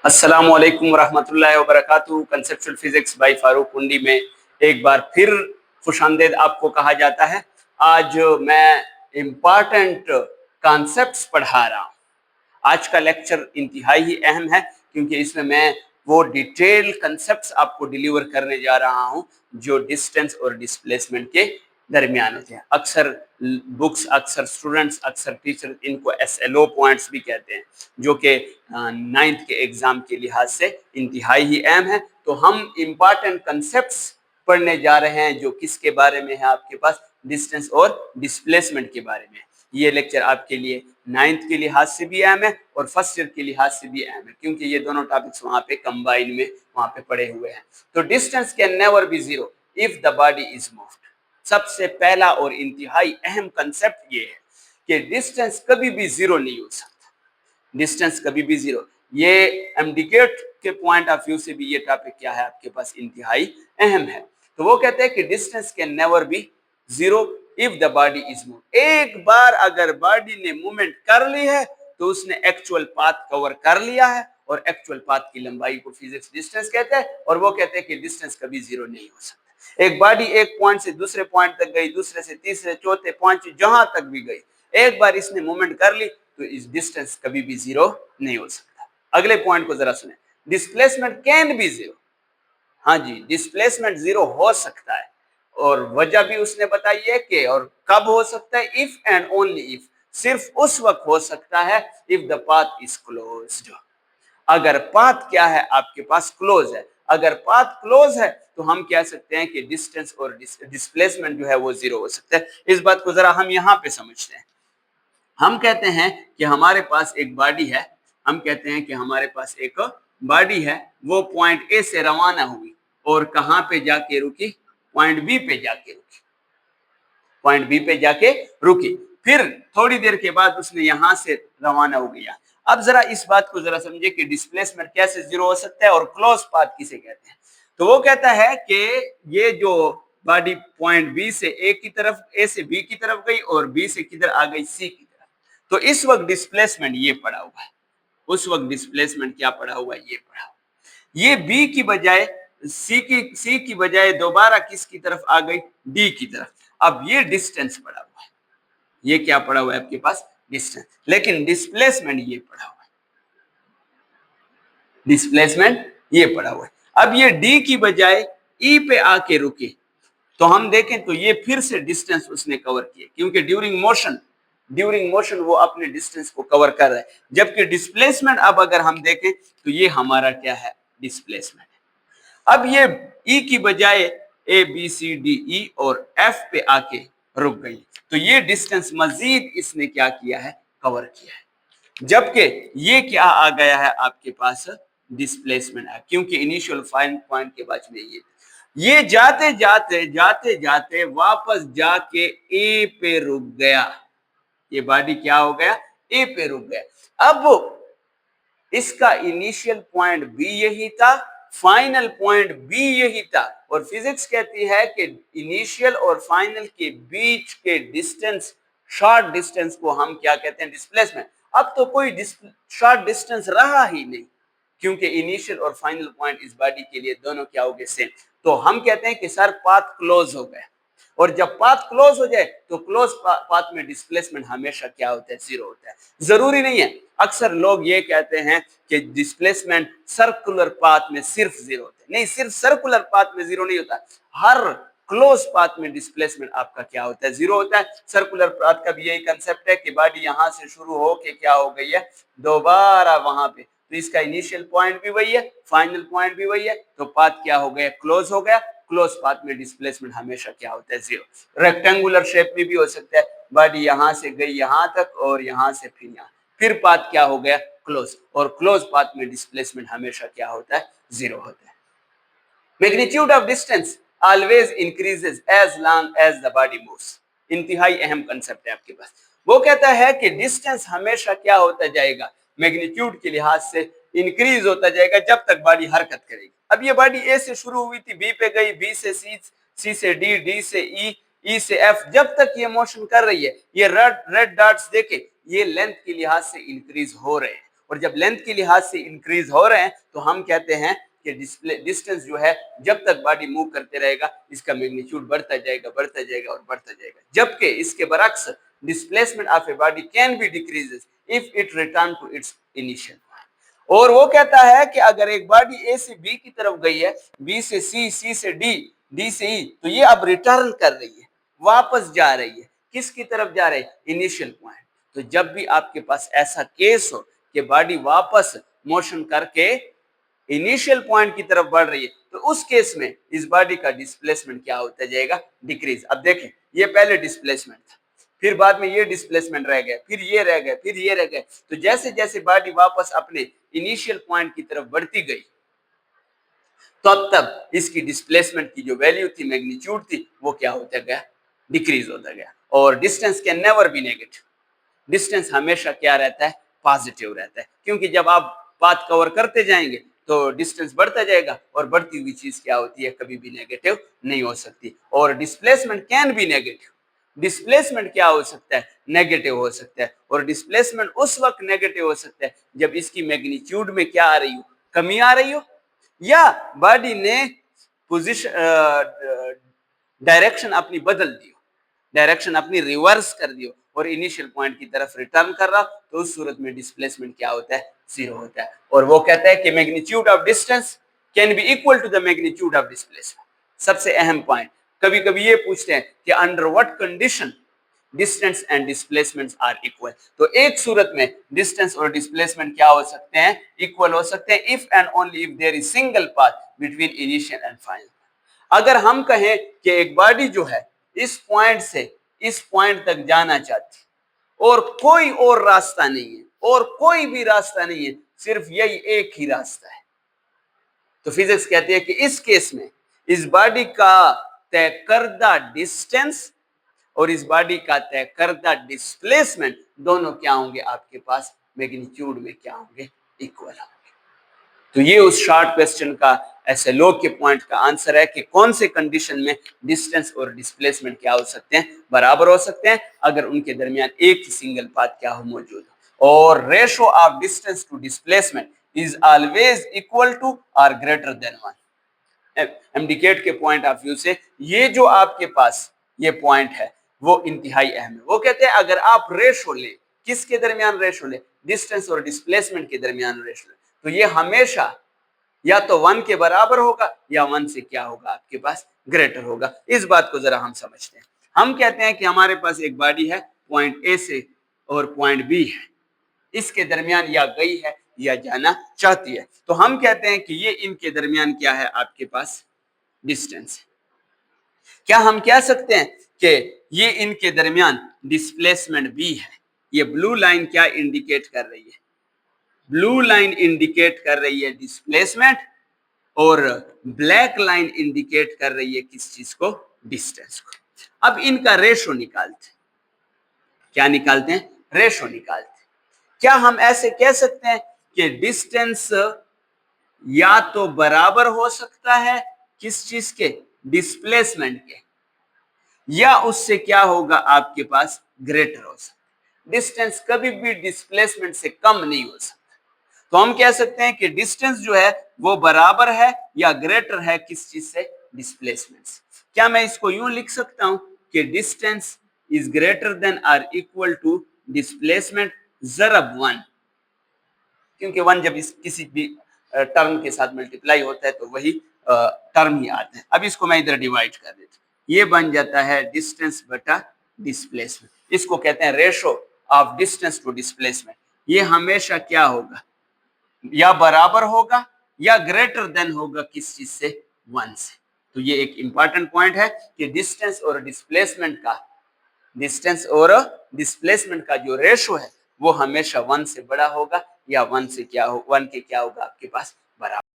अस्सलामुअलैकुम वरहमतुल्लाहि वबरकातुहू। Conceptual physics bye Farooq कुंडी में एक बार फिर खुशामदीद आपको कहा जाता है। आज मैं इम्पॉर्टेंट कॉन्सेप्ट्स पढ़ा रहा हूँ। आज का लेक्चर इंतहाई ही अहम है क्योंकि इसमें मैं वो डिटेल कंसेप्ट्स आपको डिलीवर करने जा रहा हूँ जो डिस्टेंस और डिस्प्लेसमेंट के दरमियान होते हैं। अक्सर बुक्स, अक्सर स्टूडेंट्स, अक्सर टीचर इनको SLO पॉइंट्स भी कहते हैं, जो कि 9th के एग्जाम के लिहाज से इंतहाई ही अहम है। तो हम इम्पॉर्टेंट कंसेप्ट्स पढ़ने जा रहे हैं जो किसके बारे में है, आपके पास डिस्टेंस और डिस्प्लेसमेंट के बारे में। ये लेक्चर आपके लिए 9th के लिहाज से भी अहम है और फर्स्ट ईयर के लिहाज से भी अहम है क्योंकि ये दोनों टॉपिक्स वहां पे कंबाइन में वहां पे पड़े हुए हैं। तो distance can never be zero if the body is moved. सबसे पहला और इंतहाई अहम कंसेप्ट ये है कि डिस्टेंस कभी भी जीरो नहीं हो सकता। डिस्टेंस कभी भी जीरो, ये एमडीकेट के पॉइंट ऑफ व्यू से भी ये टॉपिक क्या है आपके पास इंतहाई अहम है। तो वो कहते हैं कि distance can never be zero if the body is move. एक बार अगर बॉडी ने मूवमेंट कर ली है तो उसने एक्चुअल पाथ कवर कर लिया है और एक्चुअल पाथ की लंबाई को फिजिक्स डिस्टेंस कहते हैं। और वो कहते हैं कि डिस्टेंस कभी जीरो नहीं हो सकता। एक बॉडी एक पॉइंट से दूसरे पॉइंट तक गई, दूसरे से तीसरे, चौथे, पांचवें, जहां तक भी गई, एक बार इसने मूवमेंट कर ली तो इस डिस्टेंस कभी भी जीरो नहीं हो सकता। अगले पॉइंट को जरा सुने, डिस्प्लेसमेंट कैन बी जीरो। हाँ जी, डिस्प्लेसमेंट जीरो हो सकता है और वजह भी उसने बताई है कि और कब हो सकता है, इफ एंड ओनली इफ, सिर्फ उस वक्त हो सकता है if the path is closed. अगर पाथ क्या है आपके पास क्लोज है। अगर पाथ क्लोज है तो हम कह सकते हैं कि डिस्टेंस और डिस्प्लेसमेंट जो है वो जीरो हो सकता है। इस बात को जरा हम यहाँ पे समझते हैं। हम कहते हैं कि हमारे पास एक बॉडी है, हम कहते हैं कि हमारे पास एक बॉडी है, वो पॉइंट ए से रवाना हुई और कहां पे जाके रुकी, पॉइंट बी पे जाके रुकी, पॉइंट बी पे जाके रुकी। फिर थोड़ी देर के बाद उसने यहां से रवाना हो गया। अब जरा इस बात को जरा समझे कि डिस्प्लेसमेंट कैसे जीरो हो सकता है और क्लोज पाथ किसे कहते हैं। तो वो कहता है कि ये जो बॉडी पॉइंट बी से ए की तरफ, ए से बी की तरफ गई और बी से किधर आ गई, सी की तरफ, तो इस वक्त डिस्प्लेसमेंट ये पड़ा हुआ है, उस वक्त डिस्प्लेसमेंट क्या पड़ा हुआ है, ये पड़ा हुआ। ये बी की बजाय सी की बजाय दोबारा किसकी तरफ आ गई, डी की तरफ। अब ये डिस्टेंस पड़ा हुआ है, ये क्या पड़ा हुआ है आपके पास, डिस्टेंस। लेकिन डिस्प्लेसमेंट ये पड़ा हुआ है, डिस्प्लेसमेंट ये पड़ा हुआ है। अब ये डी की बजाय ई पे आके रुके तो हम देखें तो ये फिर से डिस्टेंस उसने कवर किया क्योंकि ड्यूरिंग मोशन वो अपने डिस्टेंस को कवर कर रहा है। जबकि डिस्प्लेसमेंट अब अगर हम देखें तो ये हमारा क्या है, डिस्प्लेसमेंट है। अब ये ई की बजाय A B C D E और एफ पे आके रुक गई तो ये डिस्टेंस मजीद इसने क्या किया है, कवर किया है। जबकि ये क्या आ गया है आपके पास, डिस्प्लेसमेंट है, क्योंकि इनिशियल फाइन पॉइंट के बाद में ये जाते जाते वापस जाके ए पे रुक गया। ये बॉडी क्या हो गया, ए पे रुक गया। अब इसका इनिशियल पॉइंट बी यही था, फाइनल पॉइंट बी यही था, और फिजिक्स कहती है कि इनिशियल और फाइनल के बीच के डिस्टेंस, शॉर्ट डिस्टेंस को हम क्या कहते हैं, डिस्प्लेसमेंट। अब तो कोई शॉर्ट डिस्टेंस रहा ही नहीं क्योंकि इनिशियल और फाइनल पॉइंट इस बॉडी के लिए दोनों क्या हो गए, सेम। तो हम कहते हैं कि सर पाथ क्लोज हो गया, और जब पाथ क्लोज हो जाए तो क्लोज पाथ में डिस्प्लेसमेंट हमेशा क्या होता है, जीरो होता है। जरूरी नहीं है, अक्सर लोग ये कहते हैं कि डिस्प्लेसमेंट सर्कुलर पाथ में सिर्फ जीरो होता है। नहीं, सिर्फ सर्कुलर पाथ में जीरो नहीं होता, हर क्लोज पाथ में डिस्प्लेसमेंट आपका क्या होता है, जीरो होता है। सर्कुलर पाथ का भी यही कंसेप्ट है कि बॉडी यहां से शुरू हो के क्या हो गई है, दोबारा वहां पे, तो इसका इनिशियल पॉइंट भी वही है, फाइनल पॉइंट भी वही है, तो पाथ क्या हो गया, क्लोज हो गया। क्लोज पाथ में डिस्प्लेसमेंट हमेशा क्या होता है, जीरो। रेक्टेंगुलर शेप में भी हो सकता है, बॉडी यहां से गई यहां तक और यहां से फिर यहां, फिर पाथ क्या हो गया, क्लोज, और क्लोज पाथ में डिस्प्लेसमेंट हमेशा क्या होता है, जीरो होता है। Magnitude of distance always increases as long as the body moves. इंतहाई अहम कंसेप्ट है आपके पास। वो कहता है कि डिस्टेंस हमेशा क्या होता जाएगा, मैग्नीट्यूड के लिहाज से इंक्रीज होता जाएगा जब तक बॉडी हरकत करेगी। अब ये बॉडी ए से शुरू हुई थी, बी पे गई, बी से सी, सी से डी, डी से ई, ई से एफ, जब तक ये मोशन कर रही है, ये रेड डॉट्स देखे, ये लेंथ के लिहाज से इंक्रीज हो रहे हैं। और जब लेंथ के लिहाज से इंक्रीज हो रहे हैं तो हम कहते हैं कि डिस्टेंस जो है जब तक बॉडी मूव करते रहेगा इसका मैग्नीट्यूड बढ़ता जाएगा और बढ़ता जाएगा, जबकि इसके बरक्स displacement of a body can be decreases if it return to its initial. और वो कहता है कि अगर एक बॉडी ए से बी की तरफ गई है, बी से सी, सी से डी, डी से ई, तो ये अब रिटर्न कर रही है, वापस जा रही है, किसकी तरफ जा रही है? Initial point. तो जब भी आपके पास ऐसा केस हो कि बॉडी वापस मोशन करके इनिशियल पॉइंट की तरफ बढ़ रही है, तो उस केस में इस बॉडी का डिस्प्लेसमेंट क्या होता जाएगा? डिक्रीज। अब देखें, ये पहले डिस्प्लेसमेंट था, फिर बाद में ये डिस्प्लेसमेंट रह गया, फिर ये रह गया, फिर ये रह गया। तो जैसे जैसे बॉडी वापस अपने इनिशियल पॉइंट की तरफ बढ़ती गई, तब तक इसकी डिस्प्लेसमेंट की जो वैल्यू थी, मैग्नीट्यूड थी, वो क्या होता गया? डिक्रीज होता गया। और distance can never be negative, distance हमेशा क्या रहता है? पॉजिटिव रहता है, क्योंकि जब आप पाथ कवर करते जाएंगे तो डिस्टेंस बढ़ता जाएगा और बढ़ती हुई चीज क्या होती है? कभी भी नेगेटिव नहीं हो सकती। और displacement can be negative, displacement क्या हो सकता है? नेगेटिव हो सकता है। और डिस्प्लेसमेंट उस वक्त नेगेटिव हो सकता है जब इसकी मैग्नीट्यूड में क्या आ रही हो? कमी आ रही हो, या बॉडी ने पोजीशन डायरेक्शन अपनी बदल दी हो, डायरेक्शन अपनी रिवर्स कर दी हो और इनिशियल पॉइंट की तरफ रिटर्न कर रहा, तो उस सूरत में डिस्प्लेसमेंट क्या होता है? जीरो होता है। और वो कहता है कि magnitude of distance can be equal to the magnitude of displacement. सबसे अहम पॉइंट, कभी कभी ये पूछते हैं कि under what condition distance and displacement are equal. तो एक सूरत में डिस्टेंस और डिस्प्लेसमेंट क्या हो सकते हैं? इक्वल हो सकते हैं, if and only if there is single path between initial and final. अगर हम कहें कि एक बॉडी जो है इस पॉइंट से इस पॉइंट तक जाना चाहती और कोई और रास्ता नहीं है, और कोई भी रास्ता नहीं है, सिर्फ यही एक ही रास्ता है, तो फिजिक्स कहती है कि इस केस में इस बॉडी का तय करदा डिस्टेंस और इस बॉडी का तय करदा डिस्प्लेसमेंट दोनों क्या होंगे? आपके पास मैग्नीट्यूड में क्या होंगे? इक्वल होंगे। तो ये उस शॉर्ट क्वेश्चन का ऐसे लोग के पॉइंट का आंसर है कि कौन से कंडीशन में डिस्टेंस और डिस्प्लेसमेंट क्या हो सकते हैं? बराबर हो सकते हैं, अगर उनके दरमियान एक ही सिंगल पाथ क्या हो? मौजूद हो। और ratio of distance to displacement is always equal to और ग्रेटर देन 1। एमडीकेट के पॉइंट ऑफ व्यू से ये जो आपके पास ये पॉइंट है वो इंतहाई अहम है। वो कहते हैं अगर आप रेशो ले, किसके दरमियान रेशो ले? डिस्टेंस और डिस्प्लेसमेंट के दरमियान रेशो ले, तो ये हमेशा या तो 1 के बराबर होगा या 1 से क्या होगा? आपके पास ग्रेटर होगा। इस बात को जरा हम समझते हैं। हम कहते हैं कि हमारे पास एक बॉडी है, पॉइंट ए से और पॉइंट बी है, इसके दरमियान या गई है या जाना चाहती है, तो हम कहते हैं कि ये इनके दरमियान क्या है? आपके पास डिस्टेंस है। क्या हम कह सकते हैं कि ये इनके दरमियान डिस्प्लेसमेंट बी है? ये ब्लू लाइन क्या इंडिकेट कर रही है? ब्लू लाइन इंडिकेट कर रही है डिस्प्लेसमेंट, और ब्लैक लाइन इंडिकेट कर रही है किस चीज को? डिस्टेंस को। अब इनका रेशो निकालते हैं। क्या निकालते हैं? रेशो निकालते हैं। क्या हम ऐसे कह सकते हैं कि डिस्टेंस या तो बराबर हो सकता है किस चीज के? डिस्प्लेसमेंट के, या उससे क्या होगा? आपके पास ग्रेटर हो सकता है। डिस्टेंस कभी भी डिस्प्लेसमेंट से कम नहीं हो सकता। तो हम कह सकते हैं कि डिस्टेंस जो है वो बराबर है या ग्रेटर है किस चीज से? डिस्प्लेसमेंट से। क्या मैं इसको यूं लिख सकता हूं कि डिस्टेंस इज ग्रेटर देन और इक्वल टू डिस्प्लेसमेंट ज़रब 1, क्योंकि 1 जब इस किसी भी टर्म के साथ मल्टीप्लाई होता है तो वही टर्म ही आता है। अब इसको मैं इधर डिवाइड कर देता हूं, ये बन जाता है डिस्टेंस बटा डिस्प्लेसमेंट। इसको कहते हैं ratio of distance to displacement. ये हमेशा क्या होगा? या बराबर होगा या ग्रेटर देन होगा किस चीज से? 1 से। तो ये एक इंपॉर्टेंट पॉइंट है कि डिस्टेंस और डिस्प्लेसमेंट का जो रेशो है वो हमेशा 1 से बड़ा होगा या 1 से क्या हो? 1 के क्या होगा? आपके पास बराबर।